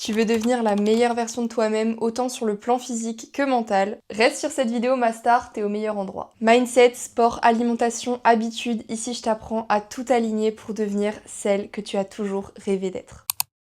Tu veux devenir la meilleure version de toi-même, autant sur le plan physique que mental? Reste sur cette vidéo, ma star, t'es au meilleur endroit. Mindset, sport, alimentation, habitude, ici je t'apprends à tout aligner pour devenir celle que tu as toujours rêvé d'être.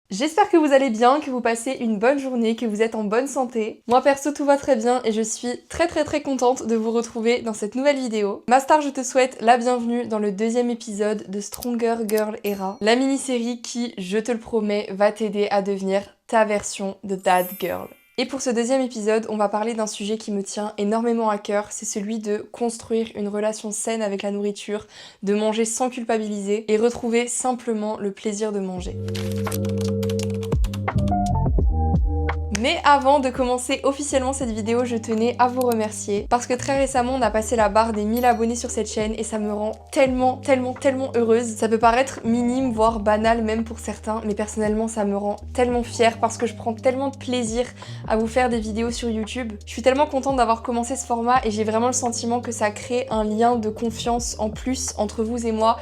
J'espère que vous allez bien, que vous passez une bonne journée, que vous êtes en bonne santé. Moi perso tout va très bien et je suis très contente de vous retrouver dans cette nouvelle vidéo. Ma star, je te souhaite la bienvenue dans le deuxième épisode de Stronger Girl Era, la mini-série qui, je te le promets, va t'aider à devenir ta version de That Girl. Et pour ce deuxième épisode, on va parler d'un sujet qui me tient énormément à cœur, c'est celui de construire une relation saine avec la nourriture, de manger sans culpabiliser et retrouver simplement le plaisir de manger. Mais avant de commencer officiellement cette vidéo, je tenais à vous remercier parce que très récemment on a passé la barre des 1000 abonnés sur cette chaîne et ça me rend tellement heureuse. Ça peut paraître minime, voire banal même pour certains, mais personnellement ça me rend tellement fière parce que je prends tellement de plaisir à vous faire des vidéos sur YouTube. Je suis tellement contente d'avoir commencé ce format et j'ai vraiment le sentiment que ça crée un lien de confiance en plus entre vous et moi.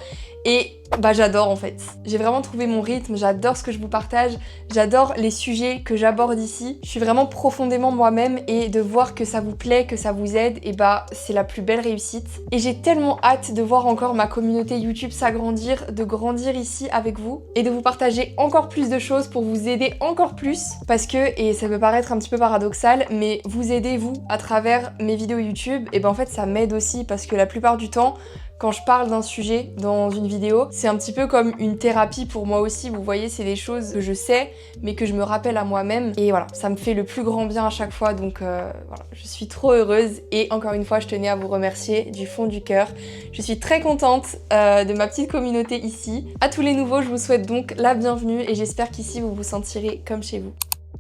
Et bah j'adore en fait. J'ai vraiment trouvé mon rythme, j'adore ce que je vous partage, j'adore les sujets que j'aborde ici. Je suis vraiment profondément moi-même et de voir que ça vous plaît, que ça vous aide, et bah c'est la plus belle réussite. Et j'ai tellement hâte de voir encore ma communauté YouTube s'agrandir, de grandir ici avec vous et de vous partager encore plus de choses pour vous aider encore plus. Parce que, et ça peut paraître un petit peu paradoxal, mais vous aidez vous à travers mes vidéos YouTube, et ben en fait ça m'aide aussi parce que la plupart du temps, quand je parle d'un sujet dans une vidéo, c'est un petit peu comme une thérapie pour moi aussi, vous voyez, c'est des choses que je sais, mais que je me rappelle à moi-même. Et voilà, ça me fait le plus grand bien à chaque fois, donc voilà, je suis trop heureuse. Et encore une fois, je tenais à vous remercier du fond du cœur. Je suis très contente de ma petite communauté ici. À tous les nouveaux, je vous souhaite donc la bienvenue et j'espère qu'ici, vous vous sentirez comme chez vous.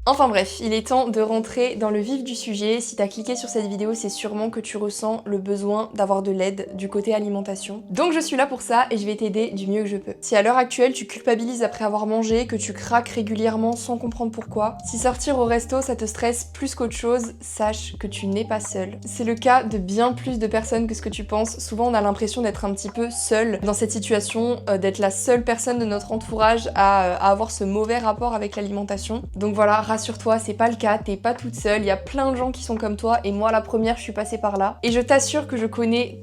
Enfin bref, il est temps de rentrer dans le vif du sujet. Si t'as cliqué sur cette vidéo, c'est sûrement que tu ressens le besoin d'avoir de l'aide du côté alimentation. Donc je suis là pour ça et je vais t'aider du mieux que je peux. Si à l'heure actuelle tu culpabilises après avoir mangé, que tu craques régulièrement sans comprendre pourquoi, si sortir au resto ça te stresse plus qu'autre chose, sache que tu n'es pas seule. C'est le cas de bien plus de personnes que ce que tu penses. Souvent on a l'impression d'être un petit peu seule dans cette situation, d'être la seule personne de notre entourage à avoir ce mauvais rapport avec l'alimentation. Donc voilà, rassure-toi, c'est pas le cas, t'es pas toute seule, il y a plein de gens qui sont comme toi et moi la première je suis passée par là. Et je t'assure que je connais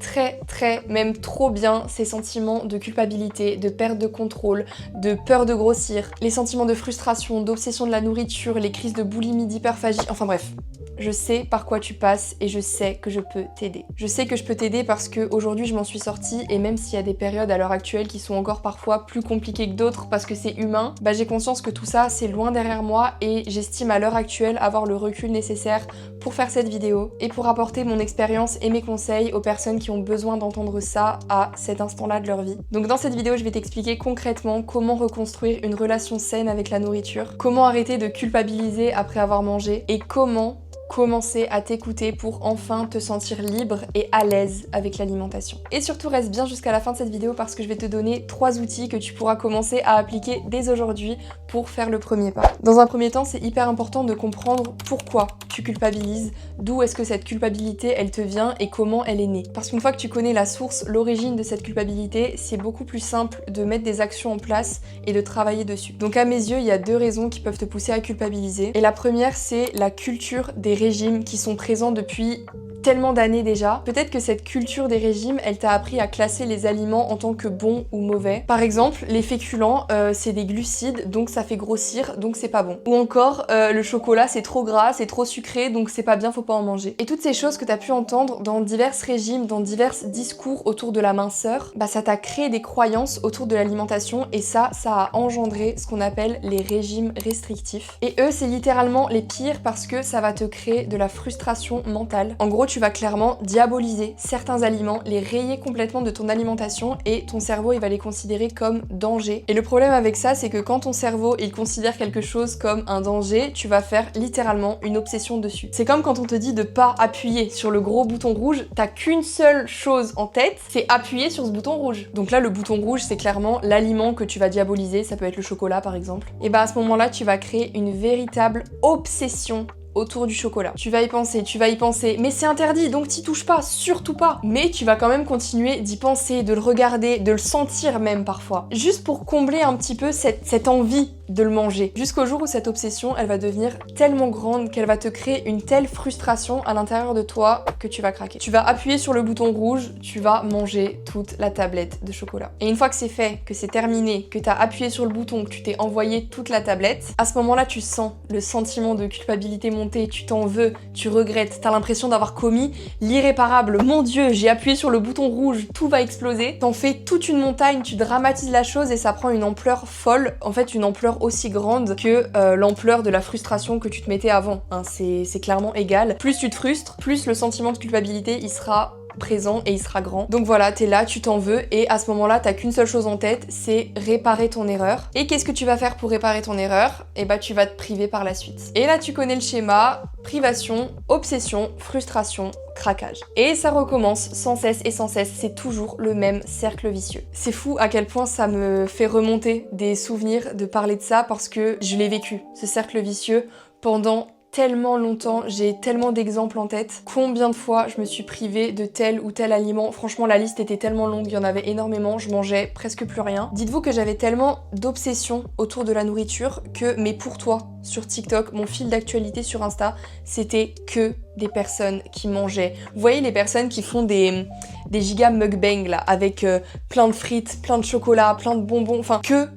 même trop bien ces sentiments de culpabilité, de perte de contrôle, de peur de grossir, les sentiments de frustration, d'obsession de la nourriture, les crises de boulimie, d'hyperphagie, enfin bref. Je sais par quoi tu passes et je sais que je peux t'aider. Je sais que je peux t'aider parce qu'aujourd'hui je m'en suis sortie et même s'il y a des périodes à l'heure actuelle qui sont encore parfois plus compliquées que d'autres parce que c'est humain, bah j'ai conscience que tout ça c'est loin derrière moi et j'estime à l'heure actuelle avoir le recul nécessaire pour faire cette vidéo et pour apporter mon expérience et mes conseils aux personnes qui ont besoin d'entendre ça à cet instant-là de leur vie. Donc dans cette vidéo je vais t'expliquer concrètement comment reconstruire une relation saine avec la nourriture, comment arrêter de culpabiliser après avoir mangé et comment commencer à t'écouter pour enfin te sentir libre et à l'aise avec l'alimentation. Et surtout reste bien jusqu'à la fin de cette vidéo parce que je vais te donner 3 outils que tu pourras commencer à appliquer dès aujourd'hui pour faire le premier pas. Dans un premier temps, c'est hyper important de comprendre pourquoi tu culpabilises, d'où est-ce que cette culpabilité elle te vient et comment elle est née. Parce qu'une fois que tu connais la source, l'origine de cette culpabilité, c'est beaucoup plus simple de mettre des actions en place et de travailler dessus. Donc à mes yeux, il y a 2 raisons qui peuvent te pousser à culpabiliser. Et la première, c'est la culture des régimes qui sont présents depuis tellement d'années déjà. Peut-être que cette culture des régimes, elle t'a appris à classer les aliments en tant que bons ou mauvais. Par exemple, les féculents, c'est des glucides, donc ça fait grossir, donc c'est pas bon. Ou encore, le chocolat, c'est trop gras, c'est trop sucré, donc c'est pas bien, faut pas en manger. Et toutes ces choses que t'as pu entendre dans divers régimes, dans divers discours autour de la minceur, bah ça t'a créé des croyances autour de l'alimentation et ça a engendré ce qu'on appelle les régimes restrictifs. Et eux, c'est littéralement les pires parce que ça va te créer de la frustration mentale. En gros, tu vas clairement diaboliser certains aliments, les rayer complètement de ton alimentation et ton cerveau il va les considérer comme danger. Et le problème avec ça, c'est que quand ton cerveau il considère quelque chose comme un danger, tu vas faire littéralement une obsession dessus. C'est comme quand on te dit de pas appuyer sur le gros bouton rouge, t'as qu'une seule chose en tête, c'est appuyer sur ce bouton rouge. Donc là le bouton rouge c'est clairement l'aliment que tu vas diaboliser, ça peut être le chocolat par exemple. Et bah à ce moment-là tu vas créer une véritable obsession autour du chocolat. Tu vas y penser, mais c'est interdit, donc t'y touches pas, surtout pas. Mais tu vas quand même continuer d'y penser, de le regarder, de le sentir même parfois. Juste pour combler un petit peu cette envie de le manger. Jusqu'au jour où cette obsession, elle va devenir tellement grande qu'elle va te créer une telle frustration à l'intérieur de toi que tu vas craquer. Tu vas appuyer sur le bouton rouge, tu vas manger toute la tablette de chocolat. Et une fois que c'est fait, que c'est terminé, que tu as appuyé sur le bouton, que tu t'es envoyé toute la tablette, à ce moment-là, tu sens le sentiment de culpabilité monter, tu t'en veux, tu regrettes, t'as l'impression d'avoir commis l'irréparable. Mon Dieu, j'ai appuyé sur le bouton rouge, tout va exploser. T'en fais toute une montagne, tu dramatises la chose et ça prend une ampleur folle, en fait une ampleur aussi grande que l'ampleur de la frustration que tu te mettais avant. Hein, c'est clairement égal. Plus tu te frustres, plus le sentiment de culpabilité il sera présent et il sera grand. Donc voilà, t'es là, tu t'en veux et à ce moment-là, t'as qu'une seule chose en tête, c'est réparer ton erreur. Et qu'est-ce que tu vas faire pour réparer ton erreur? Et bah tu vas te priver par la suite. Et là, tu connais le schéma, privation, obsession, frustration, craquage. Et ça recommence sans cesse et sans cesse, c'est toujours le même cercle vicieux. C'est fou à quel point ça me fait remonter des souvenirs de parler de ça parce que je l'ai vécu, ce cercle vicieux, pendant tellement longtemps, j'ai tellement d'exemples en tête. Combien de fois je me suis privée de tel ou tel aliment? Franchement, la liste était tellement longue, il y en avait énormément, je mangeais presque plus rien. Dites-vous que j'avais tellement d'obsession autour de la nourriture que, mais pour toi, sur TikTok, mon fil d'actualité sur Insta, c'était que des personnes qui mangeaient. Vous voyez les personnes qui font des giga mukbang là, avec plein de frites, plein de chocolat, plein de bonbons, enfin que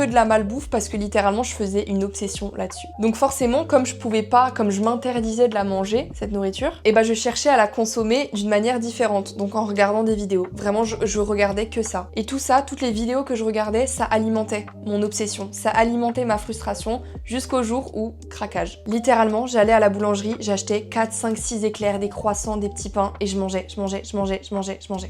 de la malbouffe parce que littéralement je faisais une obsession là-dessus. Donc forcément, comme je pouvais pas, comme je m'interdisais de la manger, cette nourriture, et bah je cherchais à la consommer d'une manière différente, donc en regardant des vidéos. Vraiment, je regardais que ça. Et tout ça, toutes les vidéos que je regardais, ça alimentait mon obsession, ça alimentait ma frustration jusqu'au jour où, craquage. Littéralement, j'allais à la boulangerie, j'achetais 4, 5, 6 éclairs, des croissants, des petits pains et je mangeais.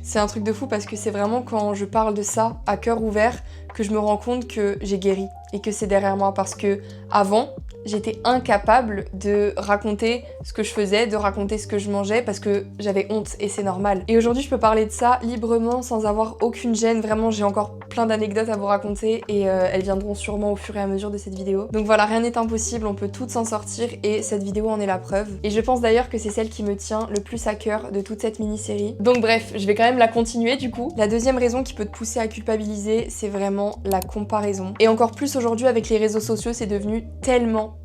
C'est un truc de fou parce que c'est vraiment quand je parle de ça à cœur ouvert que je me rends compte que j'ai guéri et que c'est derrière moi parce que avant, j'étais incapable de raconter ce que je faisais, de raconter ce que je mangeais parce que j'avais honte et c'est normal. Et aujourd'hui, je peux parler de ça librement sans avoir aucune gêne. Vraiment, j'ai encore plein d'anecdotes à vous raconter et elles viendront sûrement au fur et à mesure de cette vidéo. Donc voilà, rien n'est impossible, on peut toutes s'en sortir et cette vidéo en est la preuve. Et je pense d'ailleurs que c'est celle qui me tient le plus à cœur de toute cette mini-série. Donc bref, je vais quand même la continuer du coup. La deuxième raison qui peut te pousser à culpabiliser, c'est vraiment la comparaison. Et encore plus aujourd'hui avec les réseaux sociaux, c'est devenu tellement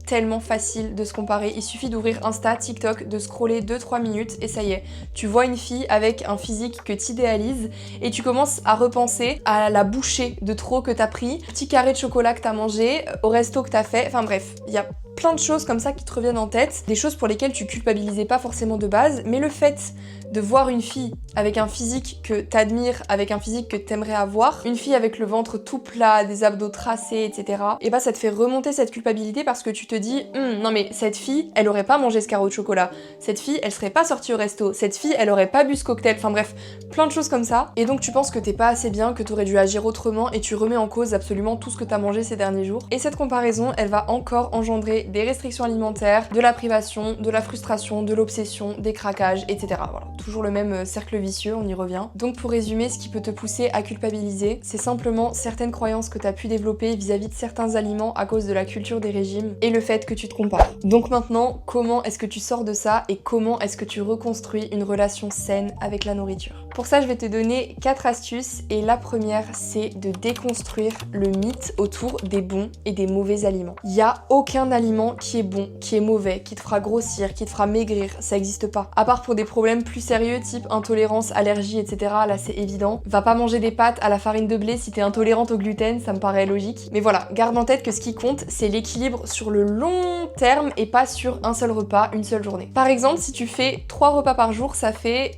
facile de se comparer. Il suffit d'ouvrir Insta, TikTok, de scroller 2-3 minutes et ça y est. Tu vois une fille avec un physique que t'idéalises et tu commences à repenser à la bouchée de trop que t'as pris, au petit carré de chocolat que t'as mangé, au resto que t'as fait, enfin bref, il y a plein de choses comme ça qui te reviennent en tête, des choses pour lesquelles tu culpabilisais pas forcément de base, mais le fait de voir une fille avec un physique que t'admires, avec un physique que t'aimerais avoir, une fille avec le ventre tout plat, des abdos tracés, etc., et bah ça te fait remonter cette culpabilité parce que tu te dis non mais cette fille, elle aurait pas mangé ce carreau de chocolat, cette fille, elle serait pas sortie au resto, cette fille, elle aurait pas bu ce cocktail, enfin bref, plein de choses comme ça, et donc tu penses que t'es pas assez bien, que t'aurais dû agir autrement, et tu remets en cause absolument tout ce que t'as mangé ces derniers jours, et cette comparaison, elle va encore engendrer des restrictions alimentaires, de la privation, de la frustration, de l'obsession, des craquages, etc. Voilà, toujours le même cercle vicieux, on y revient. Donc pour résumer, ce qui peut te pousser à culpabiliser, c'est simplement certaines croyances que tu as pu développer vis-à-vis de certains aliments à cause de la culture des régimes et le fait que tu te compares. Donc maintenant, comment est-ce que tu sors de ça et comment est-ce que tu reconstruis une relation saine avec la nourriture? Pour ça, je vais te donner 4 astuces et la première, c'est de déconstruire le mythe autour des bons et des mauvais aliments. Il n'y a aucun aliment qui est bon, qui est mauvais, qui te fera grossir, qui te fera maigrir, ça n'existe pas. À part pour des problèmes plus sérieux, type intolérance, allergie, etc. Là, c'est évident. Va pas manger des pâtes à la farine de blé si t'es intolérante au gluten, ça me paraît logique. Mais voilà, garde en tête que ce qui compte, c'est l'équilibre sur le long terme et pas sur un seul repas, une seule journée. Par exemple, si tu fais 3 repas par jour, ça fait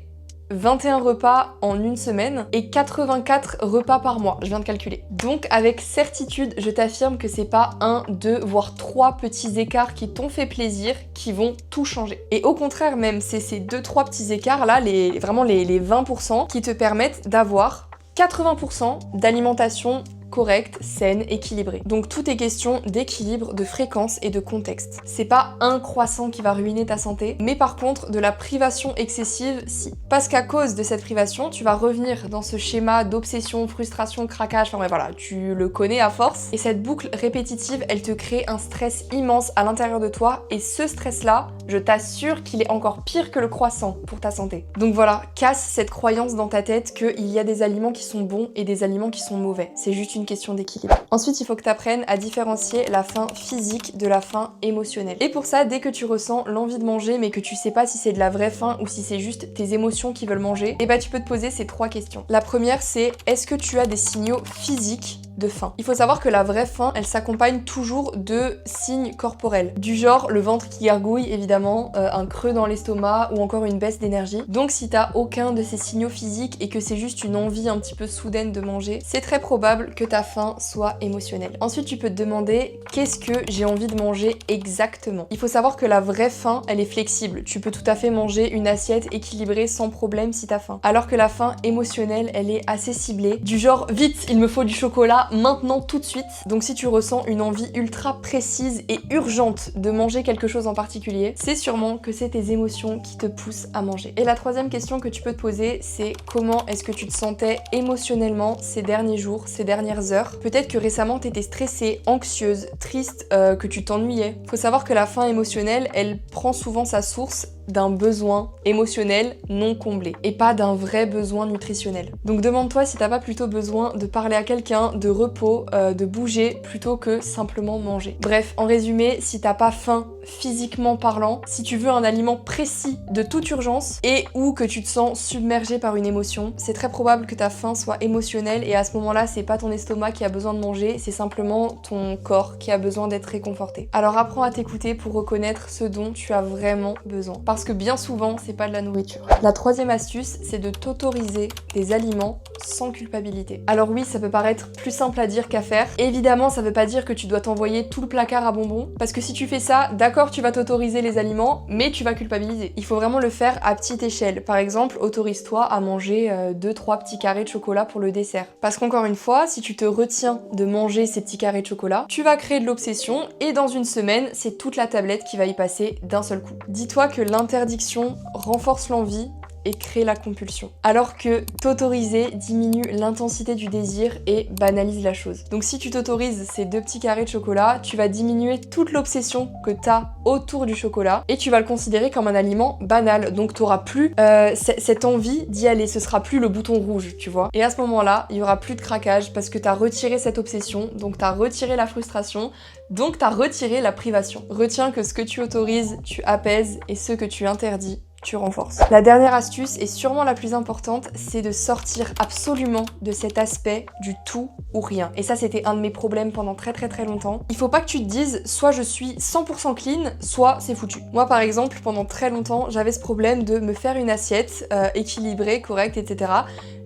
21 repas en une semaine et 84 repas par mois, je viens de calculer. Donc avec certitude, je t'affirme que c'est pas 1, 2, voire 3 petits écarts qui t'ont fait plaisir qui vont tout changer. Et au contraire même, c'est ces 2-3 petits écarts là, vraiment les 20% qui te permettent d'avoir 80% d'alimentation correcte, saine, équilibrée. Donc tout est question d'équilibre, de fréquence et de contexte. C'est pas un croissant qui va ruiner ta santé, mais par contre de la privation excessive, si. Parce qu'à cause de cette privation, tu vas revenir dans ce schéma d'obsession, frustration, craquage, enfin bref, voilà, tu le connais à force. Et cette boucle répétitive, elle te crée un stress immense à l'intérieur de toi, et ce stress-là, je t'assure qu'il est encore pire que le croissant pour ta santé. Donc voilà, casse cette croyance dans ta tête qu'il y a des aliments qui sont bons et des aliments qui sont mauvais. C'est juste une question d'équilibre. Ensuite, il faut que tu apprennes à différencier la faim physique de la faim émotionnelle. Et pour ça, dès que tu ressens l'envie de manger mais que tu sais pas si c'est de la vraie faim ou si c'est juste tes émotions qui veulent manger, et bah tu peux te poser ces 3 questions. La première, c'est est-ce que tu as des signaux physiques de faim? Il faut savoir que la vraie faim, elle s'accompagne toujours de signes corporels, du genre le ventre qui gargouille évidemment, un creux dans l'estomac ou encore une baisse d'énergie. Donc si t'as aucun de ces signaux physiques et que c'est juste une envie un petit peu soudaine de manger, c'est très probable que ta faim soit émotionnelle. Ensuite, tu peux te demander qu'est-ce que j'ai envie de manger exactement. Il faut savoir que la vraie faim, elle est flexible. Tu peux tout à fait manger une assiette équilibrée sans problème si t'as faim. Alors que la faim émotionnelle, elle est assez ciblée, du genre vite, il me faut du chocolat maintenant tout de suite. Donc si tu ressens une envie ultra précise et urgente de manger quelque chose en particulier, c'est sûrement que c'est tes émotions qui te poussent à manger. Et la troisième question que tu peux te poser, c'est comment est-ce que tu te sentais émotionnellement ces derniers jours, ces dernières heures? Peut-être que récemment t'étais stressée, anxieuse, triste, que tu t'ennuyais. Faut savoir que la faim émotionnelle, elle prend souvent sa source d'un besoin émotionnel non comblé et pas d'un vrai besoin nutritionnel. Donc demande-toi si t'as pas plutôt besoin de parler à quelqu'un, de repos, de bouger plutôt que simplement manger. Bref, en résumé, si t'as pas faim physiquement parlant, si tu veux un aliment précis de toute urgence et ou que tu te sens submergé par une émotion, c'est très probable que ta faim soit émotionnelle et à ce moment-là, c'est pas ton estomac qui a besoin de manger, c'est simplement ton corps qui a besoin d'être réconforté. Alors apprends à t'écouter pour reconnaître ce dont tu as vraiment besoin. Parce que bien souvent, c'est pas de la nourriture. La troisième astuce, c'est de t'autoriser des aliments sans culpabilité. Alors oui, ça peut paraître plus simple à dire qu'à faire. Évidemment, ça veut pas dire que tu dois t'envoyer tout le placard à bonbons, parce que si tu fais ça, d'accord, tu vas t'autoriser les aliments, mais tu vas culpabiliser. Il faut vraiment le faire à petite échelle. Par exemple, autorise-toi à manger 2-3 petits carrés de chocolat pour le dessert. Parce qu'encore une fois, si tu te retiens de manger ces petits carrés de chocolat, tu vas créer de l'obsession et dans une semaine, c'est toute la tablette qui va y passer d'un seul coup. Dis-toi que l'interdiction renforce l'envie et crée la compulsion. Alors que t'autoriser diminue l'intensité du désir et banalise la chose. Donc si tu t'autorises ces 2 petits carrés de chocolat, tu vas diminuer toute l'obsession que t'as autour du chocolat et tu vas le considérer comme un aliment banal. Donc t'auras plus cette envie d'y aller, ce sera plus le bouton rouge, tu vois. Et à ce moment-là, il y aura plus de craquage parce que t'as retiré cette obsession, donc t'as retiré la frustration, donc t'as retiré la privation. Retiens que ce que tu autorises, tu apaises et ce que tu interdis, tu renforces. La dernière astuce, et sûrement la plus importante, c'est de sortir absolument de cet aspect du tout ou rien. Et ça, c'était un de mes problèmes pendant très longtemps. Il faut pas que tu te dises, soit je suis 100% clean, soit c'est foutu. Moi, par exemple, pendant très longtemps, j'avais ce problème de me faire une assiette équilibrée, correcte, etc.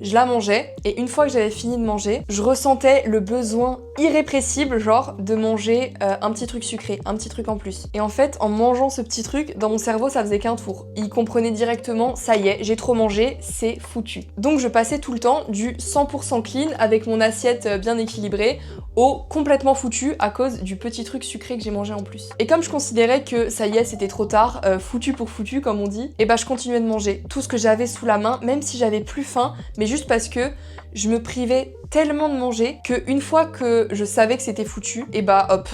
Je la mangeais, et une fois que j'avais fini de manger, je ressentais le besoin irrépressible, genre, de manger un petit truc sucré, un petit truc en plus. Et en fait, en mangeant ce petit truc, dans mon cerveau, ça faisait qu'un tour. Il comprenait directement, ça y est, j'ai trop mangé, c'est foutu. Donc je passais tout le temps du 100% clean avec mon assiette bien équilibrée au complètement foutu à cause du petit truc sucré que j'ai mangé en plus. Et comme je considérais que ça y est, c'était trop tard, foutu pour foutu comme on dit, et bah je continuais de manger tout ce que j'avais sous la main, même si j'avais plus faim, mais juste parce que je me privais tellement de manger que une fois que je savais que c'était foutu, et bah hop,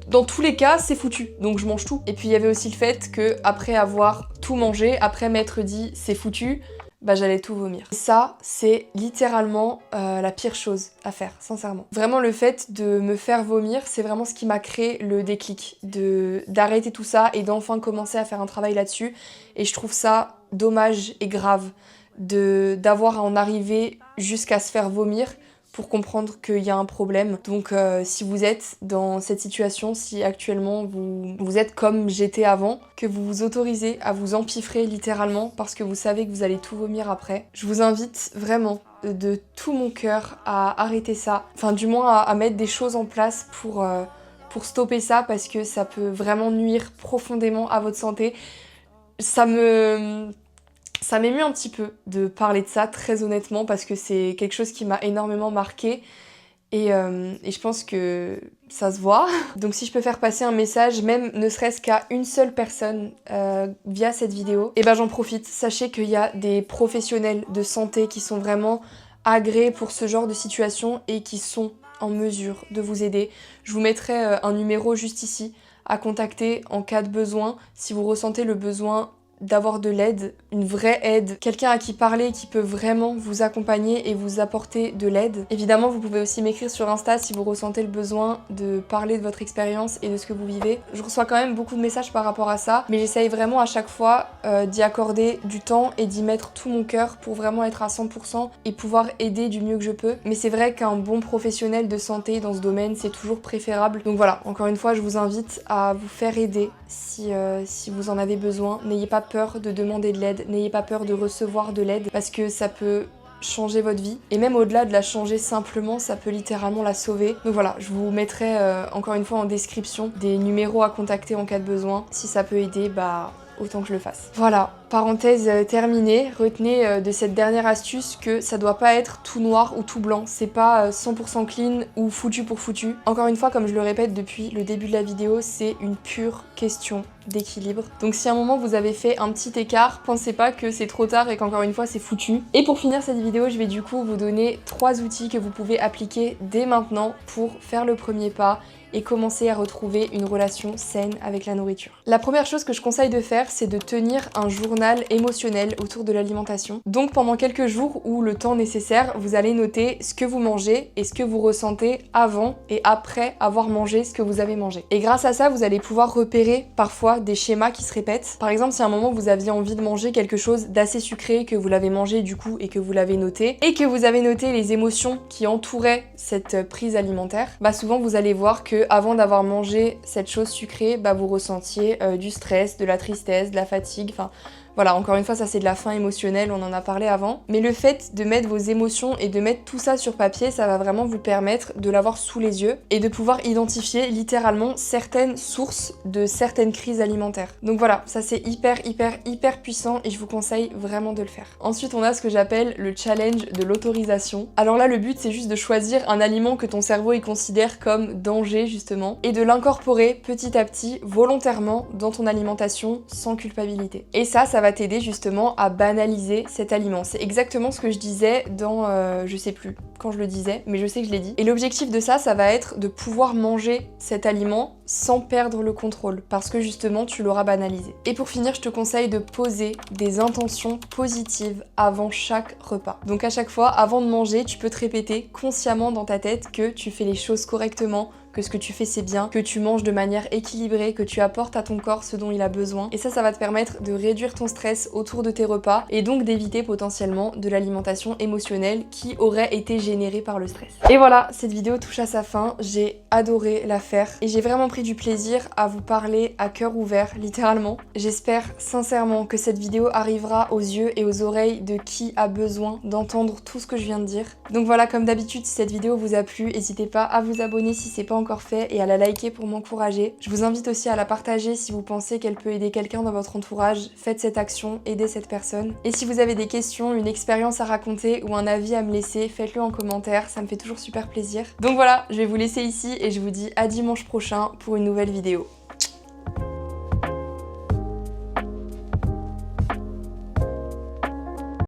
dans tous les cas c'est foutu, donc je mange tout. Et puis il y avait aussi le fait que après avoir tout mangé, après m'être dit c'est foutu, bah j'allais tout vomir. Et ça, c'est littéralement la pire chose à faire, sincèrement. Vraiment, le fait de me faire vomir, c'est vraiment ce qui m'a créé le déclic, d'arrêter tout ça et d'enfin commencer à faire un travail là-dessus. Et je trouve ça dommage et grave d'avoir à en arriver jusqu'à se faire vomir pour comprendre qu'il y a un problème. Donc si vous êtes dans cette situation, si actuellement vous êtes comme j'étais avant, que vous vous autorisez à vous empiffrer littéralement parce que vous savez que vous allez tout vomir après, je vous invite vraiment de tout mon cœur à arrêter ça, enfin du moins à mettre des choses en place pour stopper ça parce que ça peut vraiment nuire profondément à votre santé. Ça m'émue un petit peu de parler de ça, très honnêtement, parce que c'est quelque chose qui m'a énormément marquée et je pense que ça se voit. Donc si je peux faire passer un message, même ne serait-ce qu'à une seule personne via cette vidéo, et ben j'en profite. Sachez qu'il y a des professionnels de santé qui sont vraiment agréés pour ce genre de situation et qui sont en mesure de vous aider. Je vous mettrai un numéro juste ici à contacter en cas de besoin si vous ressentez le besoin d'avoir de l'aide, une vraie aide, quelqu'un à qui parler qui peut vraiment vous accompagner et vous apporter de l'aide. Évidemment, vous pouvez aussi m'écrire sur Insta si vous ressentez le besoin de parler de votre expérience et de ce que vous vivez. Je reçois quand même beaucoup de messages par rapport à ça, mais j'essaye vraiment à chaque fois d'y accorder du temps et d'y mettre tout mon cœur pour vraiment être à 100% et pouvoir aider du mieux que je peux. Mais c'est vrai qu'un bon professionnel de santé dans ce domaine, c'est toujours préférable. Donc voilà, encore une fois, je vous invite à vous faire aider si vous en avez besoin. N'ayez pas peur de demander de l'aide, n'ayez pas peur de recevoir de l'aide parce que ça peut changer votre vie et même au-delà de la changer simplement, ça peut littéralement la sauver. Donc voilà, je vous mettrai encore une fois en description des numéros à contacter en cas de besoin. Si ça peut aider, bah autant que je le fasse. Voilà, parenthèse terminée. Retenez de cette dernière astuce que ça doit pas être tout noir ou tout blanc. C'est pas 100% clean ou foutu pour foutu. Encore une fois, comme je le répète depuis le début de la vidéo, c'est une pure question d'équilibre. Donc si à un moment vous avez fait un petit écart, pensez pas que c'est trop tard et qu'encore une fois c'est foutu. Et pour finir cette vidéo, je vais du coup vous donner 3 outils que vous pouvez appliquer dès maintenant pour faire le premier pas et commencer à retrouver une relation saine avec la nourriture. La première chose que je conseille de faire, c'est de tenir un journal émotionnel autour de l'alimentation. Donc pendant quelques jours ou le temps nécessaire, vous allez noter ce que vous mangez et ce que vous ressentez avant et après avoir mangé ce que vous avez mangé. Et grâce à ça, vous allez pouvoir repérer parfois des schémas qui se répètent. Par exemple, si à un moment vous aviez envie de manger quelque chose d'assez sucré, que vous l'avez mangé du coup et que vous l'avez noté, et que vous avez noté les émotions qui entouraient cette prise alimentaire, bah souvent vous allez voir que avant d'avoir mangé cette chose sucrée, bah vous ressentiez du stress, de la tristesse, de la fatigue, enfin voilà, encore une fois, ça c'est de la faim émotionnelle, on en a parlé avant. Mais le fait de mettre vos émotions et de mettre tout ça sur papier, ça va vraiment vous permettre de l'avoir sous les yeux et de pouvoir identifier littéralement certaines sources de certaines crises alimentaires. Donc voilà, ça c'est hyper puissant et je vous conseille vraiment de le faire. Ensuite, on a ce que j'appelle le challenge de l'autorisation. Alors là, le but c'est juste de choisir un aliment que ton cerveau il considère comme danger justement et de l'incorporer petit à petit, volontairement, dans ton alimentation sans culpabilité. Et ça va t'aider justement à banaliser cet aliment. C'est exactement ce que je disais dans, je sais plus quand je le disais, mais je sais que je l'ai dit. Et l'objectif de ça va être de pouvoir manger cet aliment sans perdre le contrôle, parce que justement tu l'auras banalisé. Et pour finir, je te conseille de poser des intentions positives avant chaque repas. Donc à chaque fois, avant de manger, tu peux te répéter consciemment dans ta tête que tu fais les choses correctement, que ce que tu fais c'est bien, que tu manges de manière équilibrée, que tu apportes à ton corps ce dont il a besoin. Et ça va te permettre de réduire ton stress autour de tes repas et donc d'éviter potentiellement de l'alimentation émotionnelle qui aurait été générée par le stress. Et voilà, cette vidéo touche à sa fin. J'ai adoré la faire et j'ai vraiment pris du plaisir à vous parler à cœur ouvert, littéralement. J'espère sincèrement que cette vidéo arrivera aux yeux et aux oreilles de qui a besoin d'entendre tout ce que je viens de dire. Donc voilà, comme d'habitude, si cette vidéo vous a plu, n'hésitez pas à vous abonner si c'est pas encore fait et à la liker pour m'encourager. Je vous invite aussi à la partager si vous pensez qu'elle peut aider quelqu'un dans votre entourage. Faites cette action, aidez cette personne. Et si vous avez des questions, une expérience à raconter ou un avis à me laisser, faites-le en commentaire, ça me fait toujours super plaisir. Donc voilà, je vais vous laisser ici et je vous dis à dimanche prochain pour une nouvelle vidéo.